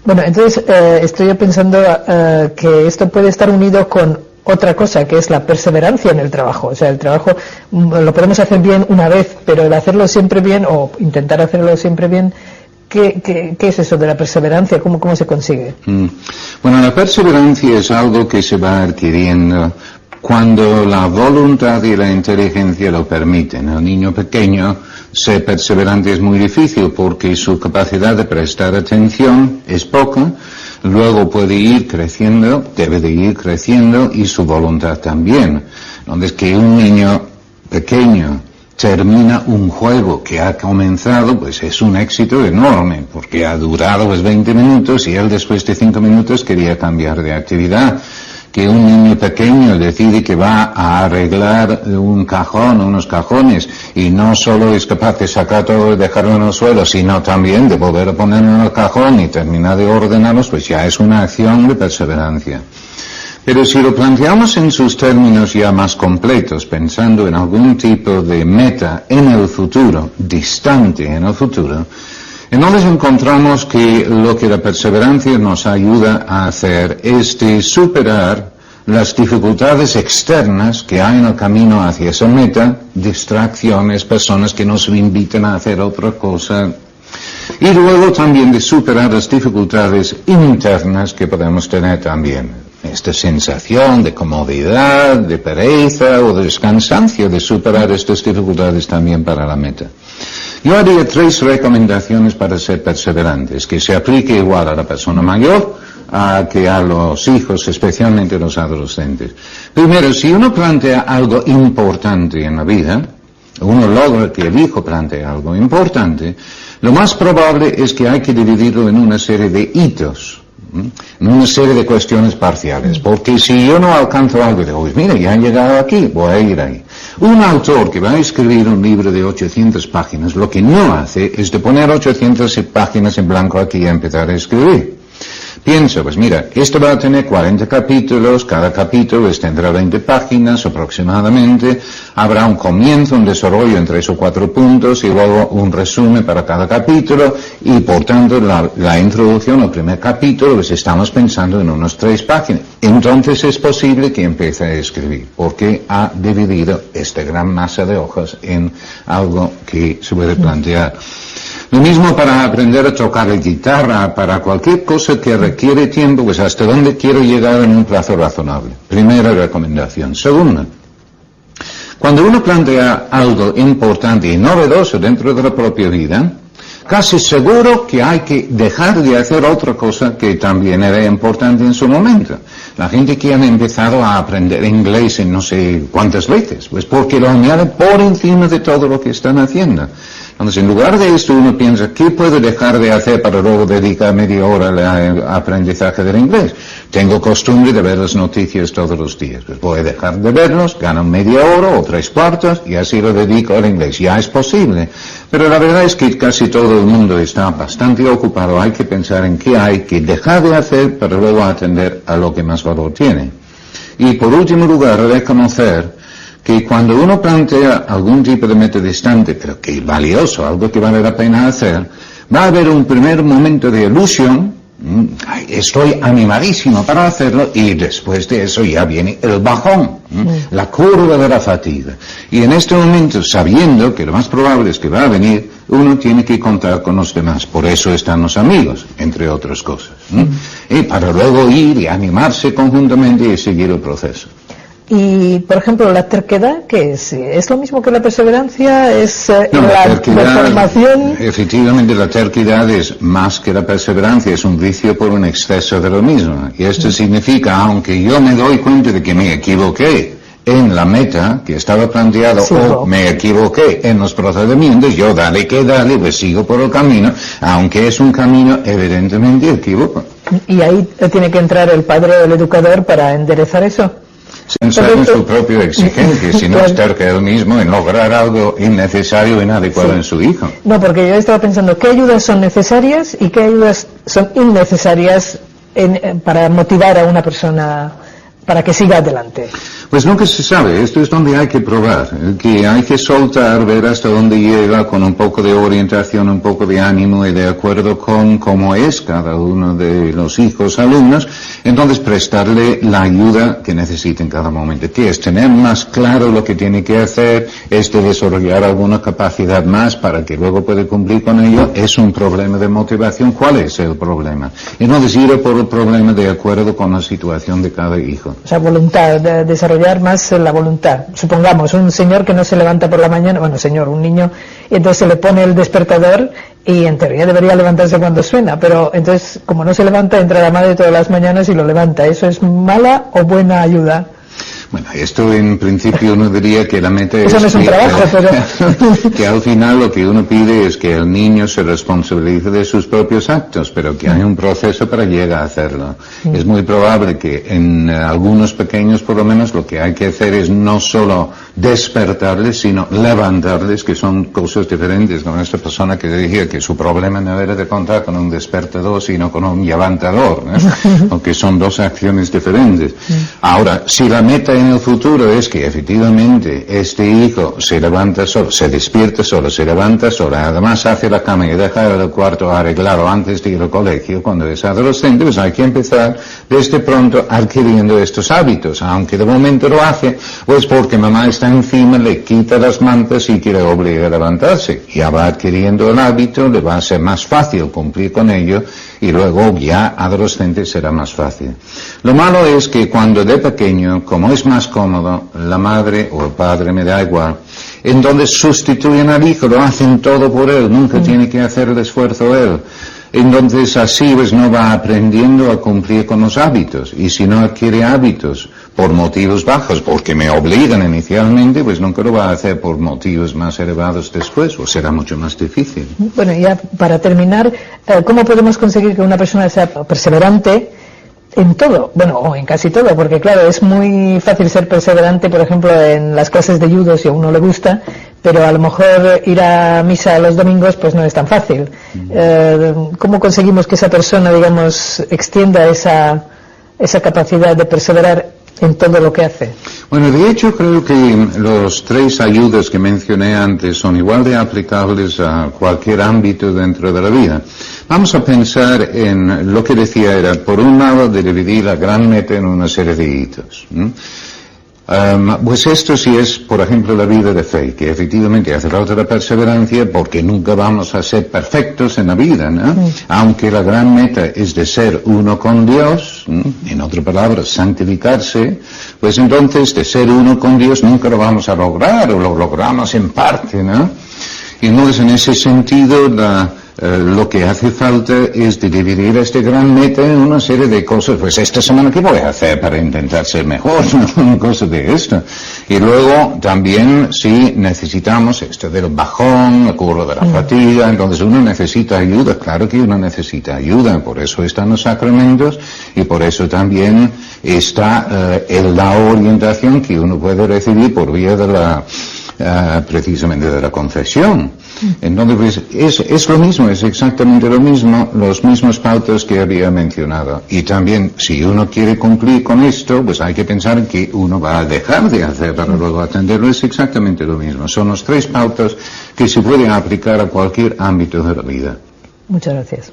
Bueno, entonces estoy pensando que esto puede estar unido con otra cosa, que es la perseverancia en el trabajo. O sea, el trabajo lo podemos hacer bien una vez, pero el hacerlo siempre bien, o intentar hacerlo siempre bien, ¿qué es eso de la perseverancia? ¿Cómo se consigue? Bueno, la perseverancia es algo que se va adquiriendo cuando la voluntad y la inteligencia lo permiten. El niño pequeño, ser perseverante es muy difícil porque su capacidad de prestar atención es poca, luego puede ir creciendo, debe de ir creciendo, y su voluntad también. Entonces, que un niño pequeño termina un juego que ha comenzado, pues es un éxito enorme, porque ha durado 20 minutos y él después de 5 minutos quería cambiar de actividad. Que un niño pequeño decide que va a arreglar un cajón, unos cajones, y no solo es capaz de sacar todo y dejarlo en el suelo, sino también de volver a ponerlo en el cajón y terminar de ordenarlos, pues ya es una acción de perseverancia. Pero si lo planteamos en sus términos ya más completos, pensando en algún tipo de meta en el futuro, distante en el futuro, entonces encontramos que lo que la perseverancia nos ayuda a hacer es de superar las dificultades externas que hay en el camino hacia esa meta, distracciones, personas que nos invitan a hacer otra cosa, y luego también de superar las dificultades internas que podemos tener también. Esta sensación de comodidad, de pereza o de cansancio, de superar estas dificultades también para la meta. Yo haría 3 recomendaciones para ser perseverantes, que se aplique igual a la persona mayor que a los hijos, especialmente los adolescentes. Primero, si uno plantea algo importante en la vida, uno logra que el hijo plantee algo importante, lo más probable es que hay que dividirlo en una serie de hitos, en una serie de cuestiones parciales, porque si yo no alcanzo algo, digo, pues mira, ya he llegado aquí, voy a ir ahí. Un autor que va a escribir un libro de 800 páginas, lo que no hace es de poner 800 páginas en blanco aquí y empezar a escribir. Pienso, pues mira, esto va a tener 40 capítulos, cada capítulo tendrá 20 páginas aproximadamente, habrá un comienzo, un desarrollo en 3 o 4 puntos y luego un resumen para cada capítulo, y por tanto la introducción al primer capítulo, pues estamos pensando en unos 3 páginas. Entonces es posible que empiece a escribir, porque ha dividido esta gran masa de hojas en algo que se puede plantear. Lo mismo para aprender a tocar la guitarra, para cualquier cosa que requiere tiempo, pues hasta dónde quiero llegar en un plazo razonable. Primera recomendación. Segunda, cuando uno plantea algo importante y novedoso dentro de la propia vida, casi seguro que hay que dejar de hacer otra cosa que también era importante en su momento. La gente que han empezado a aprender inglés en no sé cuántas veces, pues porque lo añaden por encima de todo lo que están haciendo. Entonces, en lugar de esto, uno piensa, ¿qué puedo dejar de hacer para luego dedicar media hora al aprendizaje del inglés? Tengo costumbre de ver las noticias todos los días. Pues voy a dejar de verlos, gano media hora o 3/4 y así lo dedico al inglés. Ya es posible. Pero la verdad es que casi todo el mundo está bastante ocupado. Hay que pensar en qué hay que dejar de hacer para luego atender a lo que más valor tiene. Y por último lugar, reconocer que cuando uno plantea algún tipo de meta distante, pero que es valioso, algo que vale la pena hacer, va a haber un primer momento de ilusión, estoy animadísimo para hacerlo, y después de eso ya viene el bajón, la curva de la fatiga. Y en este momento, sabiendo que lo más probable es que va a venir, uno tiene que contar con los demás. Por eso están los amigos, entre otras cosas. Y para luego ir y animarse conjuntamente y seguir el proceso. Y, por ejemplo, la terquedad, ¿qué es? ¿Es lo mismo que la perseverancia? ¿Es la formación? Efectivamente, la terquedad es más que la perseverancia, es un vicio por un exceso de lo mismo. Y esto significa, aunque yo me doy cuenta de que me equivoqué en la meta que estaba planteado, o me equivoqué en los procedimientos, yo dale, pues sigo por el camino, aunque es un camino evidentemente equivocado. Y ahí tiene que entrar el padre o el educador para enderezar eso. Pensar en su propia exigencia, si no estar que él mismo en lograr algo innecesario e inadecuado en su hijo. No, porque yo estaba pensando, ¿qué ayudas son necesarias y qué ayudas son innecesarias para motivar a una persona para que siga adelante? Pues nunca se sabe, esto es donde hay que probar, que hay que soltar, ver hasta dónde llega con un poco de orientación, un poco de ánimo y de acuerdo con cómo es cada uno de los hijos, alumnos, entonces prestarle la ayuda que necesita en cada momento, que es tener más claro lo que tiene que hacer, es de desarrollar alguna capacidad más para que luego pueda cumplir con ello, es un problema de motivación. ¿Cuál es el problema? Entonces ir por el problema de acuerdo con la situación de cada hijo. O sea, voluntad, desarrollar más la voluntad. Supongamos, un señor que no se levanta por la mañana, un niño, y entonces se le pone el despertador y en teoría debería levantarse cuando suena, pero entonces como no se levanta, entra la madre todas las mañanas y lo levanta. ¿Eso es mala o buena ayuda? Bueno, esto en principio uno diría que la meta eso no es un trabajo, pero... que al final lo que uno pide es que el niño se responsabilice de sus propios actos, pero que hay un proceso para llegar a hacerlo. Es muy probable que en algunos pequeños, por lo menos, lo que hay que hacer es no solo despertarles, sino levantarles, que son cosas diferentes. Con esta persona que decía que su problema no era de contar con un despertador, sino con un levantador, ¿eh? Aunque son dos acciones diferentes. Ahora, si la meta en el futuro es que efectivamente este hijo se levanta solo, se despierta solo, se levanta solo, además hace la cama y deja el cuarto arreglado antes de ir al colegio, cuando es adolescente, pues hay que empezar desde pronto adquiriendo estos hábitos, aunque de momento lo hace, pues porque mamá está encima, le quita las mantas y quiere obligar a levantarse. Ya va adquiriendo el hábito, le va a ser más fácil cumplir con ello y luego ya adolescente será más fácil. Lo malo es que cuando de pequeño, como es más cómodo, la madre o el padre, me da igual, entonces sustituyen al hijo, lo hacen todo por él, nunca tiene que hacer el esfuerzo él. Entonces así pues no va aprendiendo a cumplir con los hábitos, y si no adquiere hábitos por motivos bajos, porque me obligan inicialmente, pues nunca lo va a hacer por motivos más elevados después, o será mucho más difícil. Bueno, ya para terminar, ¿cómo podemos conseguir que una persona sea perseverante en todo? Bueno, o en casi todo, porque claro, es muy fácil ser perseverante, por ejemplo, en las clases de judo si a uno le gusta, pero a lo mejor ir a misa los domingos pues no es tan fácil. ¿Cómo conseguimos que esa persona, digamos, extienda esa capacidad de perseverar en todo lo que hace? Bueno, de hecho creo que los tres ayudas que mencioné antes son igual de aplicables a cualquier ámbito dentro de la vida. Vamos a pensar en lo que decía era, por un lado, de dividir la gran meta en una serie de hitos. Pues esto sí es, por ejemplo, la vida de fe, que efectivamente hace falta la perseverancia porque nunca vamos a ser perfectos en la vida, ¿no? Aunque la gran meta es de ser uno con Dios, en otras palabras, santificarse, pues entonces de ser uno con Dios nunca lo vamos a lograr, o lo logramos en parte, ¿no? Y entonces en ese sentido lo que hace falta es de dividir esta gran meta en una serie de cosas. Pues esta semana, ¿qué voy a hacer para intentar ser mejor? Una cosa de esto. Y luego también si necesitamos esto del bajón, la curva de la fatiga, entonces uno necesita ayuda. Claro que uno necesita ayuda, por eso están los sacramentos y por eso también está la orientación que uno puede recibir por vía de la precisamente de la confesión. Entonces pues, es lo mismo, es exactamente lo mismo, los mismos pautas que había mencionado. Y también, si uno quiere cumplir con esto, pues hay que pensar que uno va a dejar de hacer para luego atenderlo. Es exactamente lo mismo. Son los tres pautas que se pueden aplicar a cualquier ámbito de la vida. Muchas gracias.